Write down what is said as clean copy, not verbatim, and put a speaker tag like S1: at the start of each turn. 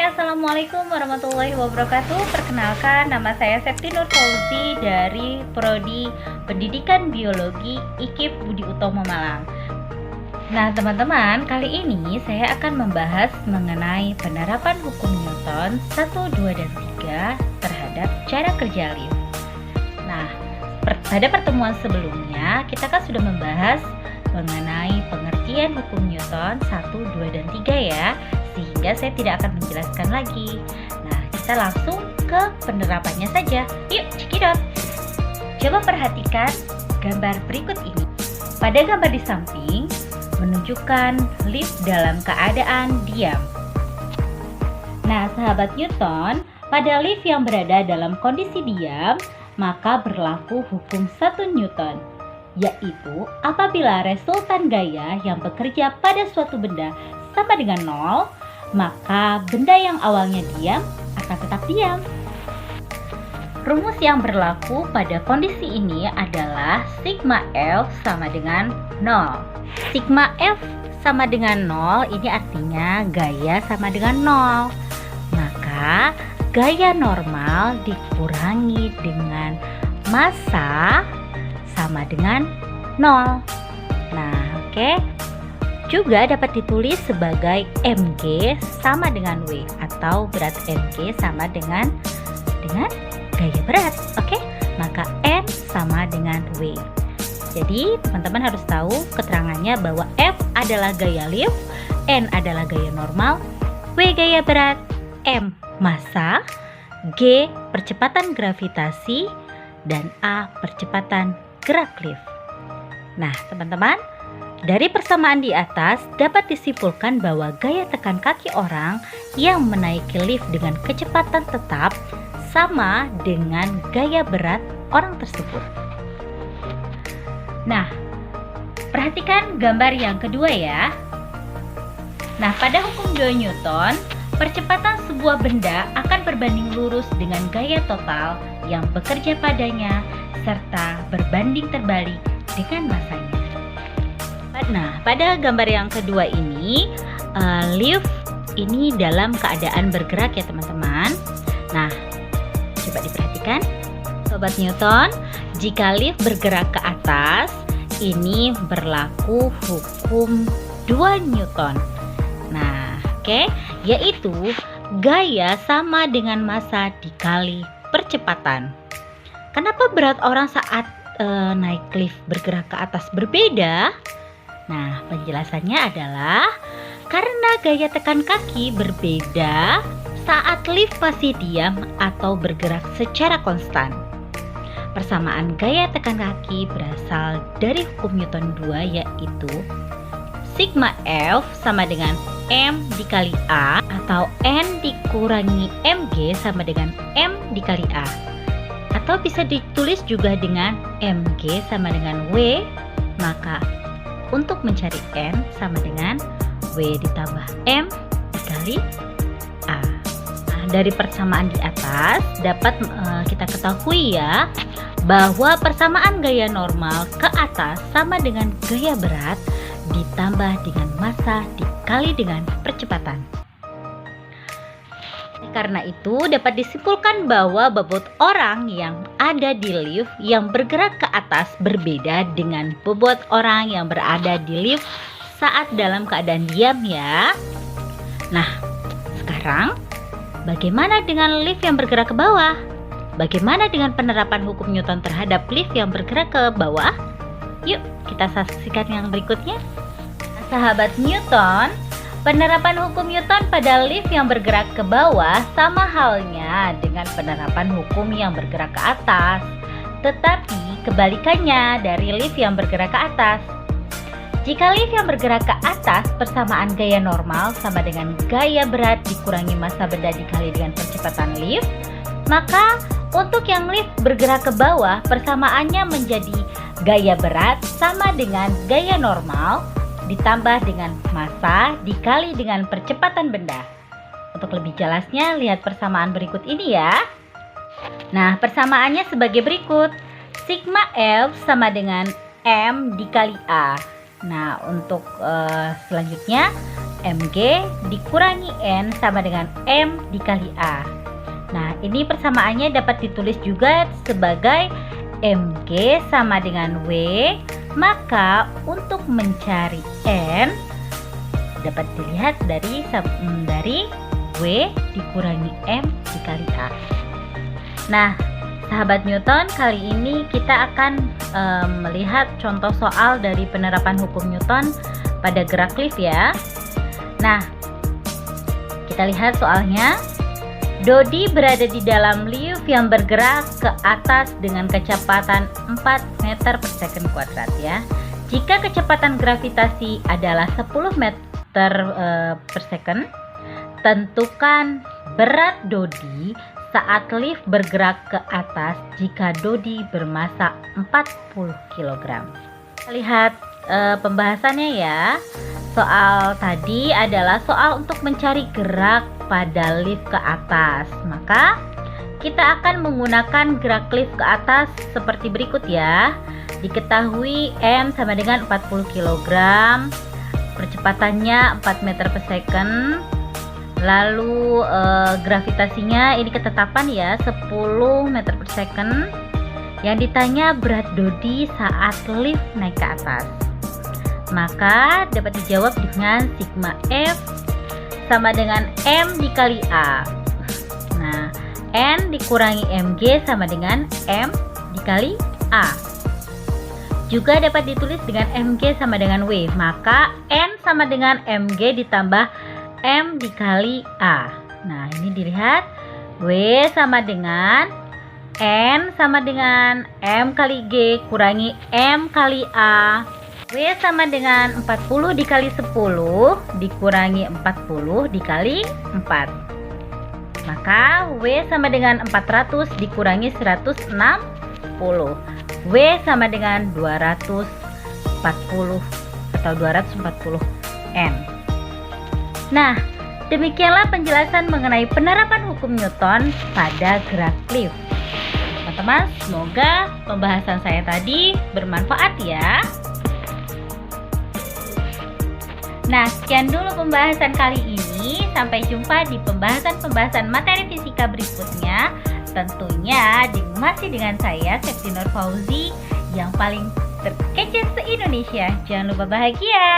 S1: Assalamualaikum warahmatullahi wabarakatuh. Perkenalkan, nama saya Septi Nur Fauzi dari Prodi Pendidikan Biologi IKIP Budi Utomo Malang. Nah teman-teman, kali ini saya akan membahas mengenai penerapan hukum Newton 1, 2, dan 3 terhadap cara kerja lift. Nah, pada pertemuan sebelumnya kita kan sudah membahas mengenai pengertian hukum Newton 1, 2, dan 3 ya, sehingga saya tidak akan menjelaskan lagi. Nah, kita langsung ke penerapannya saja. Yuk, cekidot. Coba perhatikan gambar berikut ini. Pada gambar di samping menunjukkan lift dalam keadaan diam. Nah, sahabat Newton, pada lift yang berada dalam kondisi diam, maka berlaku hukum 1 Newton, yaitu apabila resultan gaya yang bekerja pada suatu benda sama dengan 0, maka benda yang awalnya diam akan tetap diam. Rumus yang berlaku pada kondisi ini adalah sigma F sama dengan 0. Sigma F sama dengan 0 ini artinya gaya sama dengan 0. Maka gaya normal dikurangi dengan massa sama dengan 0. Nah, oke. Juga dapat ditulis sebagai mg sama dengan W, atau berat mg sama dengan gaya berat. Oke, maka M sama dengan W. Jadi teman-teman harus tahu keterangannya bahwa F adalah gaya lift, N adalah gaya normal, W gaya berat, M massa, G percepatan gravitasi, dan A percepatan gerak lift. Nah teman-teman, dari persamaan di atas dapat disimpulkan bahwa gaya tekan kaki orang yang menaiki lift dengan kecepatan tetap sama dengan gaya berat orang tersebut. Nah, perhatikan gambar yang kedua ya. Nah, pada hukum 2 Newton, percepatan sebuah benda akan berbanding lurus dengan gaya total yang bekerja padanya serta berbanding terbalik dengan massanya. Nah, pada gambar yang kedua ini, lift ini dalam keadaan bergerak ya teman-teman. Nah, coba diperhatikan Sobat Newton, jika lift bergerak ke atas, ini berlaku hukum 2 Newton. Nah, oke, yaitu gaya sama dengan massa dikali percepatan. Kenapa berat orang saat naik lift bergerak ke atas berbeda? Nah, penjelasannya adalah karena gaya tekan kaki berbeda saat lift masih diam atau bergerak secara konstan. Persamaan gaya tekan kaki berasal dari hukum Newton 2, yaitu sigma F sama dengan M dikali A, atau N dikurangi mg sama dengan M dikali A, atau bisa ditulis juga dengan mg sama dengan W. Maka untuk mencari N sama dengan W ditambah M dikali A. Nah, dari persamaan di atas dapat kita ketahui ya, bahwa persamaan gaya normal ke atas sama dengan gaya berat ditambah dengan massa dikali dengan percepatan. Karena itu dapat disimpulkan bahwa bobot orang yang ada di lift yang bergerak ke atas berbeda dengan bobot orang yang berada di lift saat dalam keadaan diam ya. Nah, sekarang bagaimana dengan lift yang bergerak ke bawah? Bagaimana dengan penerapan hukum Newton terhadap lift yang bergerak ke bawah? Yuk kita saksikan yang berikutnya. Sahabat Newton, penerapan hukum Newton pada lift yang bergerak ke bawah sama halnya dengan penerapan hukum yang bergerak ke atas, tetapi kebalikannya dari lift yang bergerak ke atas. Jika lift yang bergerak ke atas, persamaan gaya normal sama dengan gaya berat dikurangi massa benda dikali dengan percepatan lift, maka untuk yang lift bergerak ke bawah, persamaannya menjadi gaya berat sama dengan gaya normal ditambah dengan massa dikali dengan percepatan benda. Untuk lebih jelasnya, lihat persamaan berikut ini ya. Nah, persamaannya sebagai berikut. Sigma F sama dengan M dikali A. Nah, untuk selanjutnya mg dikurangi n sama dengan m dikali a. Nah, ini persamaannya dapat ditulis juga sebagai mg sama dengan w, maka untuk mencari n dapat dilihat dari w dikurangi m dikali a. Nah, sahabat Newton, kali ini kita akan melihat contoh soal dari penerapan hukum Newton pada gerak lift ya. Nah, kita lihat soalnya. Dodi berada di dalam lift yang bergerak ke atas dengan kecepatan 4 meter per second kuadrat ya. Jika kecepatan gravitasi adalah 10 meter per second, tentukan berat Dodi saat lift bergerak ke atas jika Dodi bermasa 40 kg. Lihat pembahasannya ya. Soal tadi adalah soal untuk mencari gerak pada lift ke atas. Maka kita akan menggunakan gerak lift ke atas seperti berikut ya. Diketahui M sama dengan 40 kg, percepatannya 4 meter per second. Lalu gravitasinya ini ketetapan ya 10 meter per second. Yang ditanya berat Dodi saat lift naik ke atas. Maka dapat dijawab dengan sigma F sama dengan M dikali A. Nah, N dikurangi mg sama dengan M dikali A. Juga dapat ditulis dengan mg sama dengan W. Maka N sama dengan mg ditambah M dikali A. Nah, ini dilihat W sama dengan N sama dengan M kali G kurangi M kali A. W sama dengan 40 dikali 10 dikurangi 40 dikali 4. Maka W sama dengan 400 dikurangi 160. W sama dengan 240 atau 240 N. Nah, demikianlah penjelasan mengenai penerapan hukum Newton pada gerak lift. Teman-teman, semoga pembahasan saya tadi bermanfaat ya. Nah, sekian dulu pembahasan kali ini. Sampai jumpa di pembahasan-pembahasan materi fisika berikutnya. Tentunya masih dengan saya, Septi Nur Fauzi, yang paling terkece se-Indonesia. Jangan lupa bahagia.